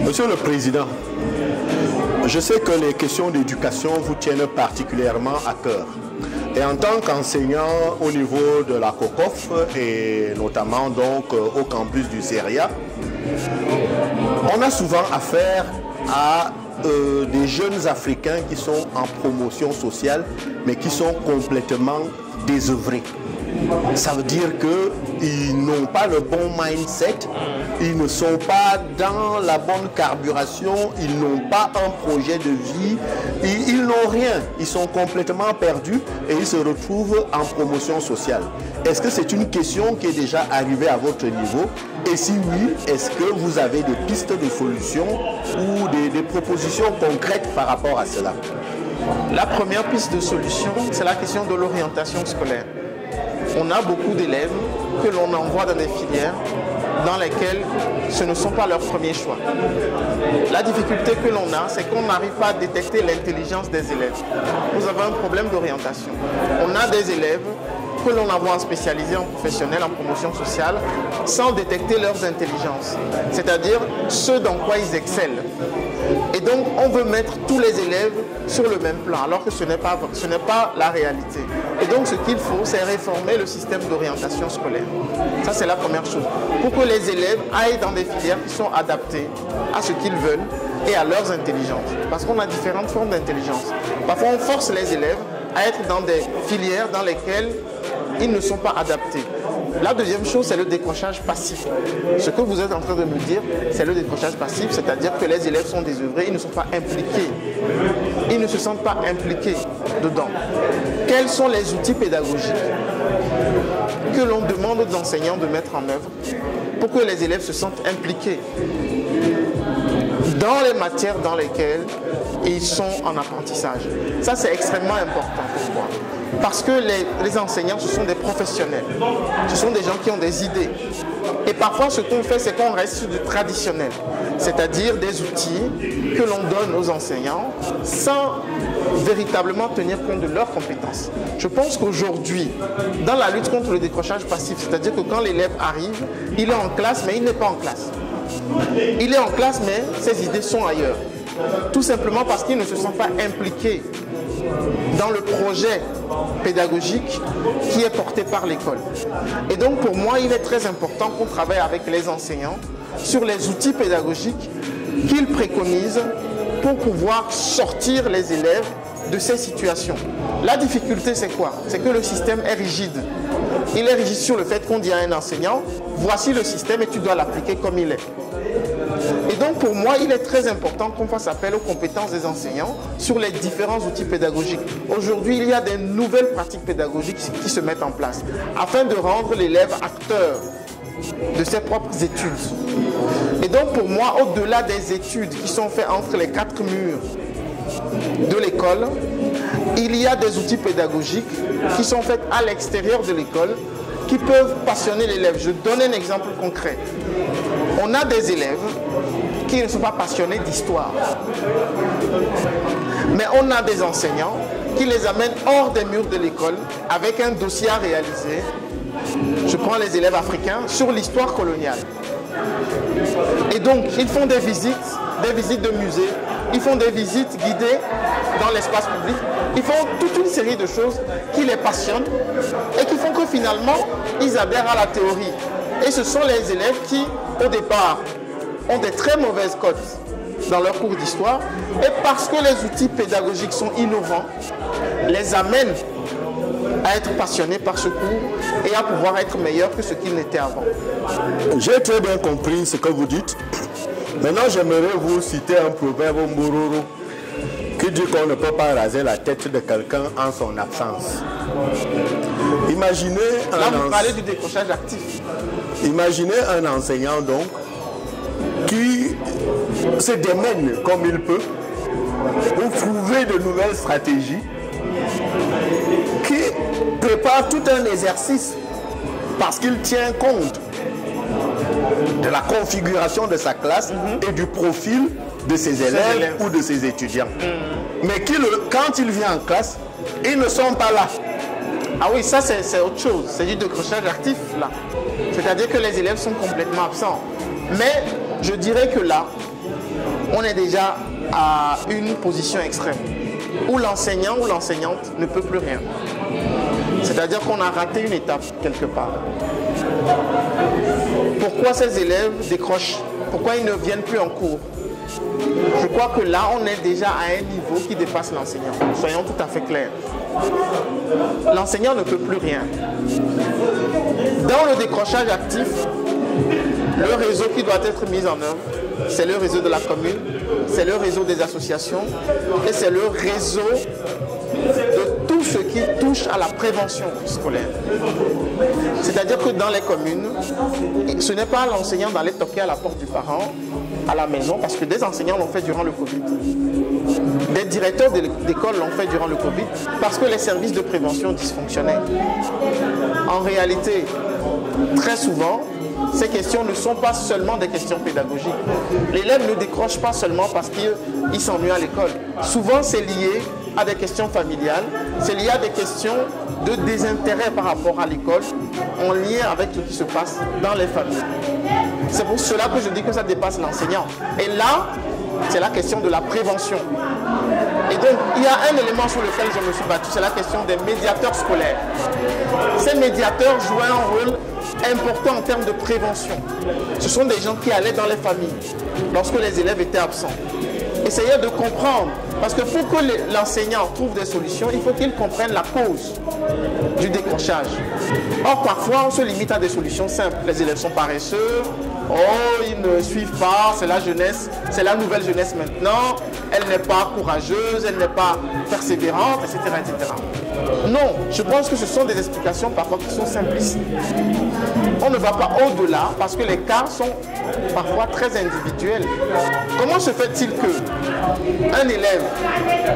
Monsieur le Président, je sais que les questions d'éducation vous tiennent particulièrement à cœur. Et en tant qu'enseignant au niveau de la COCOF et notamment donc au campus du CERIA, on a souvent affaire à des jeunes Africains qui sont en promotion sociale mais qui sont complètement désœuvrés. Ça veut dire qu'ils n'ont pas le bon mindset, ils ne sont pas dans la bonne carburation, ils n'ont pas un projet de vie, ils n'ont rien, ils sont complètement perdus et ils se retrouvent en promotion sociale. Est-ce que c'est une question qui est déjà arrivée à votre niveau? Et si oui, est-ce que vous avez des pistes de solutions ou des propositions concrètes par rapport à cela? La première piste de solution, c'est la question de l'orientation scolaire. On a beaucoup d'élèves que l'on envoie dans des filières dans lesquelles ce ne sont pas leurs premiers choix. La difficulté que l'on a, c'est qu'on n'arrive pas à détecter l'intelligence des élèves. Nous avons un problème d'orientation. On a des élèves que l'on envoie en spécialisé, en professionnel, en promotion sociale, sans détecter leurs intelligences, c'est-à-dire ce dans quoi ils excellent. Et donc, on veut mettre tous les élèves sur le même plan, alors que ce n'est pas la réalité. Et donc, ce qu'il faut, c'est réformer le système d'orientation scolaire. Ça, c'est la première chose. Pour que les élèves aillent dans des filières qui sont adaptées à ce qu'ils veulent et à leurs intelligences. Parce qu'on a différentes formes d'intelligence. Parfois, on force les élèves à être dans des filières dans lesquelles ils ne sont pas adaptés. La deuxième chose, c'est le décrochage passif. Ce que vous êtes en train de me dire, c'est le décrochage passif, c'est-à-dire que les élèves sont désœuvrés, ils ne sont pas impliqués. Ils ne se sentent pas impliqués dedans. Quels sont les outils pédagogiques que l'on demande aux enseignants de mettre en œuvre pour que les élèves se sentent impliqués dans les matières dans lesquelles ils sont en apprentissage? Ça, c'est extrêmement important pour moi. Parce que les enseignants, ce sont des professionnels. Ce sont des gens qui ont des idées. Et parfois, ce qu'on fait, c'est qu'on reste sur du traditionnel. C'est-à-dire des outils que l'on donne aux enseignants sans véritablement tenir compte de leurs compétences. Je pense qu'aujourd'hui, dans la lutte contre le décrochage passif, c'est-à-dire que quand l'élève arrive, il est en classe, mais il n'est pas en classe. Il est en classe, mais ses idées sont ailleurs. Tout simplement parce qu'il ne se sent pas impliqué dans le projet pédagogique qui est porté par l'école. Et donc pour moi, il est très important qu'on travaille avec les enseignants sur les outils pédagogiques qu'ils préconisent pour pouvoir sortir les élèves de ces situations. La difficulté, c'est quoi? C'est que le système est rigide. Il est rigide sur le fait qu'on dit à un enseignant, voici le système et tu dois l'appliquer comme il est. Et donc pour moi, il est très important qu'on fasse appel aux compétences des enseignants sur les différents outils pédagogiques. Aujourd'hui, il y a des nouvelles pratiques pédagogiques qui se mettent en place afin de rendre l'élève acteur de ses propres études. Et donc pour moi, au-delà des études qui sont faites entre les quatre murs de l'école, il y a des outils pédagogiques qui sont faits à l'extérieur de l'école qui peuvent passionner l'élève. Je donne un exemple concret. On a des élèves qui ne sont pas passionnés d'histoire. Mais on a des enseignants qui les amènent hors des murs de l'école avec un dossier à réaliser. Je prends les élèves africains sur l'histoire coloniale. Et donc, ils font des visites de musées, ils font des visites guidées dans l'espace public. Ils font toute une série de choses qui les passionnent et qui font que finalement, ils adhèrent à la théorie. Et ce sont les élèves qui, au départ, ont des très mauvaises cotes dans leur cours d'histoire. Et parce que les outils pédagogiques sont innovants, les amènent à être passionnés par ce cours et à pouvoir être meilleurs que ce qu'ils n'étaient avant. J'ai très bien compris ce que vous dites. Maintenant, j'aimerais vous citer un proverbe Mororo qui dit qu'on ne peut pas raser la tête de quelqu'un en son absence. Imaginez Là, vous parlez du décrochage actif. Imaginez un enseignant donc qui se démène comme il peut pour trouver de nouvelles stratégies, qui prépare tout un exercice parce qu'il tient compte de la configuration de sa classe et du profil de ses élèves ou de ses étudiants. Mais quand il vient en classe, ils ne sont pas là. Ah oui, ça c'est autre chose. C'est du décrochage actif là. C'est-à-dire que les élèves sont complètement absents. Mais je dirais que là, on est déjà à une position extrême, où l'enseignant ou l'enseignante ne peut plus rien. C'est-à-dire qu'on a raté une étape quelque part. Pourquoi ces élèves décrochent? Pourquoi ils ne viennent plus en cours? Je crois que là, on est déjà à un niveau qui dépasse l'enseignant. Soyons tout à fait clairs. L'enseignant ne peut plus rien. Dans le décrochage actif, le réseau qui doit être mis en œuvre, c'est le réseau de la commune, c'est le réseau des associations et c'est le réseau de tout ce qui touche à la prévention scolaire. C'est-à-dire que dans les communes, ce n'est pas l'enseignant d'aller toquer à la porte du parent à la maison, parce que des enseignants l'ont fait durant le Covid. Des directeurs d'école l'ont fait durant le Covid, parce que les services de prévention dysfonctionnaient. En réalité, très souvent, ces questions ne sont pas seulement des questions pédagogiques. L'élève ne décroche pas seulement parce qu'il s'ennuie à l'école. Souvent, c'est lié à des questions familiales, c'est lié à des questions de désintérêt par rapport à l'école, en lien avec ce qui se passe dans les familles. C'est pour cela que je dis que ça dépasse l'enseignant. Et là, c'est la question de la prévention. Et donc, il y a un élément sur lequel je me suis battu, c'est la question des médiateurs scolaires. Ces médiateurs jouaient un rôle important en termes de prévention. Ce sont des gens qui allaient dans les familles lorsque les élèves étaient absents. Essayer de comprendre, parce que pour que l'enseignant trouve des solutions, il faut qu'il comprenne la cause du décrochage. Or, parfois, on se limite à des solutions simples. Les élèves sont paresseux, oh, ils ne suivent pas, c'est la jeunesse, c'est la nouvelle jeunesse maintenant, elle n'est pas courageuse, elle n'est pas persévérante, etc., etc. Non, je pense que ce sont des explications parfois qui sont simplistes. On ne va pas au-delà parce que les cas sont parfois très individuels. Comment se fait-il qu'un élève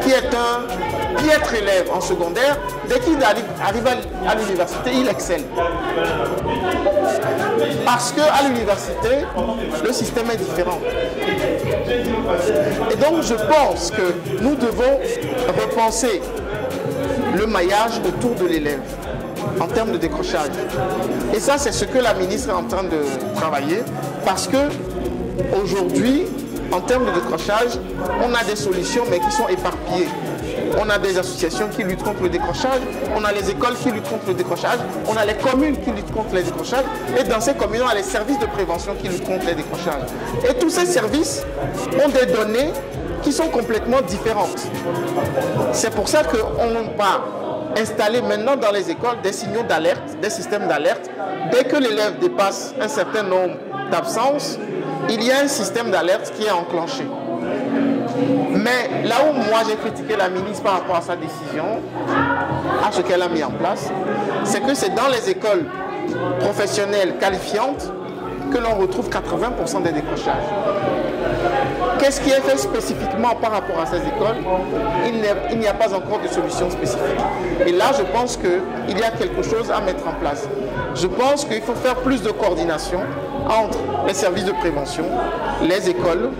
qui est un piètre élève en secondaire, dès qu'il arrive à l'université, il excelle? Parce qu'à l'université, le système est différent. Et donc je pense que nous devons repenser le maillage autour de l'élève en termes de décrochage. Et ça, c'est ce que la ministre est en train de travailler, parce que aujourd'hui, en termes de décrochage, on a des solutions mais qui sont éparpillées. On a des associations qui luttent contre le décrochage, on a les écoles qui luttent contre le décrochage, on a les communes qui luttent contre les décrochages, et dans ces communes, on a les services de prévention qui luttent contre les décrochages. Et tous ces services ont des données qui sont complètement différentes. C'est pour ça qu'on va installer maintenant dans les écoles des signaux d'alerte, des systèmes d'alerte. Dès que l'élève dépasse un certain nombre d'absences, il y a un système d'alerte qui est enclenché. Mais là où moi j'ai critiqué la ministre par rapport à sa décision, à ce qu'elle a mis en place, c'est que c'est dans les écoles professionnelles qualifiantes que l'on retrouve 80% des décrochages. Qu'est-ce qui est fait spécifiquement par rapport à ces écoles? Il n'y a pas encore de solution spécifique. Et là, je pense qu'il y a quelque chose à mettre en place. Je pense qu'il faut faire plus de coordination entre les services de prévention, les écoles,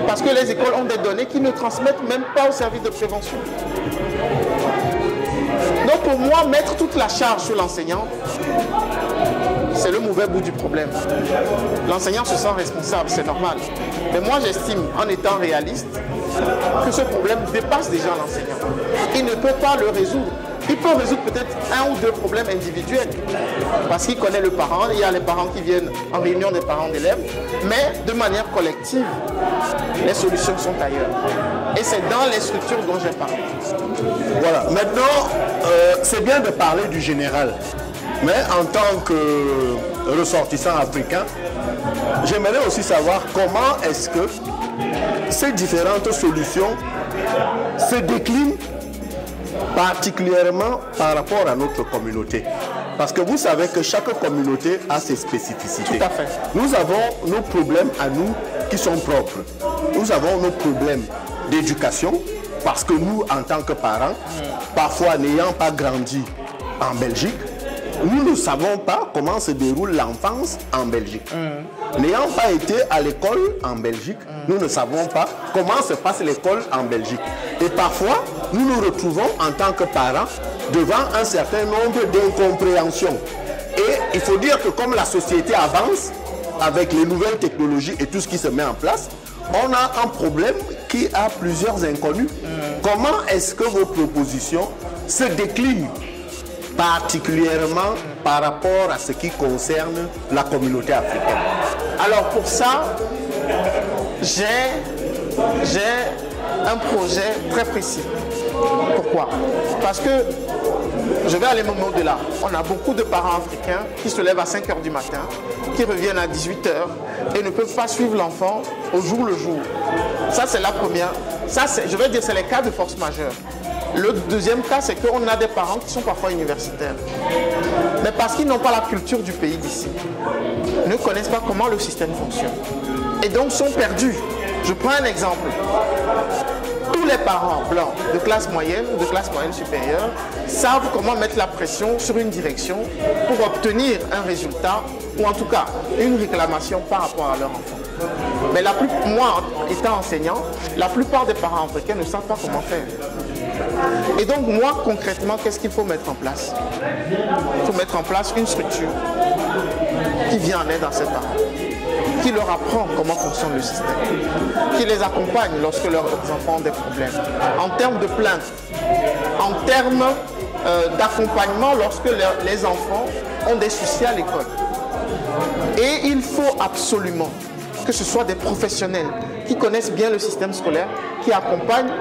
parce que les écoles ont des données qui ne transmettent même pas aux services de prévention. Donc pour moi, mettre toute la charge sur l'enseignant, c'est le mauvais bout du problème. L'enseignant se sent responsable, c'est normal. Mais moi, j'estime, en étant réaliste, que ce problème dépasse déjà l'enseignant. Il ne peut pas le résoudre. Il peut résoudre peut-être un ou deux problèmes individuels, parce qu'il connaît le parent, il y a les parents qui viennent en réunion des parents d'élèves, mais de manière collective, les solutions sont ailleurs. Et c'est dans les structures dont j'ai parlé. Voilà, maintenant, c'est bien de parler du général, mais en tant que ressortissant africain, j'aimerais aussi savoir comment est-ce que ces différentes solutions se déclinent particulièrement par rapport à notre communauté. Parce que vous savez que chaque communauté a ses spécificités. Tout à fait. Nous avons nos problèmes à nous qui sont propres. Nous avons nos problèmes d'éducation, parce que nous, en tant que parents, parfois n'ayant pas grandi en Belgique, nous ne savons pas comment se déroule l'enfance en Belgique. N'ayant pas été à l'école en Belgique, nous ne savons pas comment se passe l'école en Belgique. Et parfois, nous nous retrouvons en tant que parents devant un certain nombre d'incompréhensions. Et il faut dire que comme la société avance avec les nouvelles technologies et tout ce qui se met en place, on a un problème qui a plusieurs inconnus. Comment est-ce que vos propositions se déclinent particulièrement par rapport à ce qui concerne la communauté africaine? Alors pour ça, j'ai un projet très précis. Pourquoi? Parce que je vais aller même au-delà. On a beaucoup de parents africains qui se lèvent à 5 h du matin, qui reviennent à 18 h et ne peuvent pas suivre l'enfant au jour le jour. Ça, c'est la première. Ça, je vais dire, c'est les cas de force majeure. Le deuxième cas, c'est qu'on a des parents qui sont parfois universitaires. Mais parce qu'ils n'ont pas la culture du pays d'ici, ne connaissent pas comment le système fonctionne. Et donc sont perdus. Je prends un exemple. Tous les parents blancs de classe moyenne ou de classe moyenne supérieure savent comment mettre la pression sur une direction pour obtenir un résultat ou en tout cas une réclamation par rapport à leur enfant. Mais moi, étant enseignant, la plupart des parents africains ne savent pas comment faire. Et donc moi, concrètement, qu'est-ce qu'il faut mettre en place? Il faut mettre en place une structure qui vient en aide à ces parents, qui leur apprend comment fonctionne le système, qui les accompagne lorsque leurs enfants ont des problèmes, en termes de plainte, en termes d'accompagnement lorsque les enfants ont des soucis à l'école. Et il faut absolument que ce soit des professionnels qui connaissent bien le système scolaire, qui accompagnent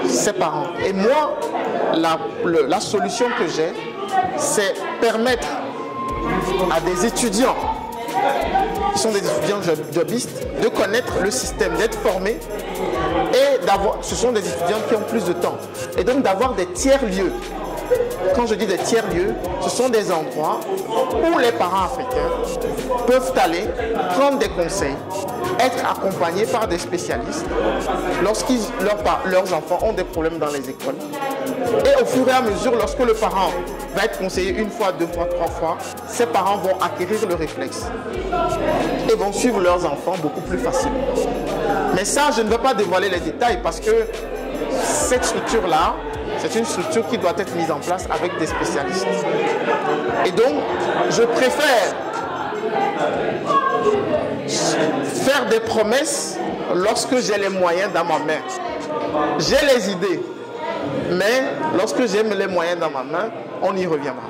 ses parents. Et moi, la solution que j'ai, c'est permettre à des étudiants qui sont des étudiants jobistes de connaître le système, d'être formés et ce sont des étudiants qui ont plus de temps et donc d'avoir des tiers-lieux. Quand je dis des tiers-lieux, ce sont des endroits où les parents africains peuvent aller prendre des conseils, être accompagnés par des spécialistes lorsque leurs enfants ont des problèmes dans les écoles. Et au fur et à mesure, lorsque le parent va être conseillé une fois, deux fois, trois fois, ces parents vont acquérir le réflexe et vont suivre leurs enfants beaucoup plus facilement. Mais ça, je ne veux pas dévoiler les détails parce que cette structure-là, c'est une structure qui doit être mise en place avec des spécialistes. Et donc, je préfère faire des promesses lorsque j'ai les moyens dans ma main. J'ai les idées, mais lorsque j'ai les moyens dans ma main, on y reviendra.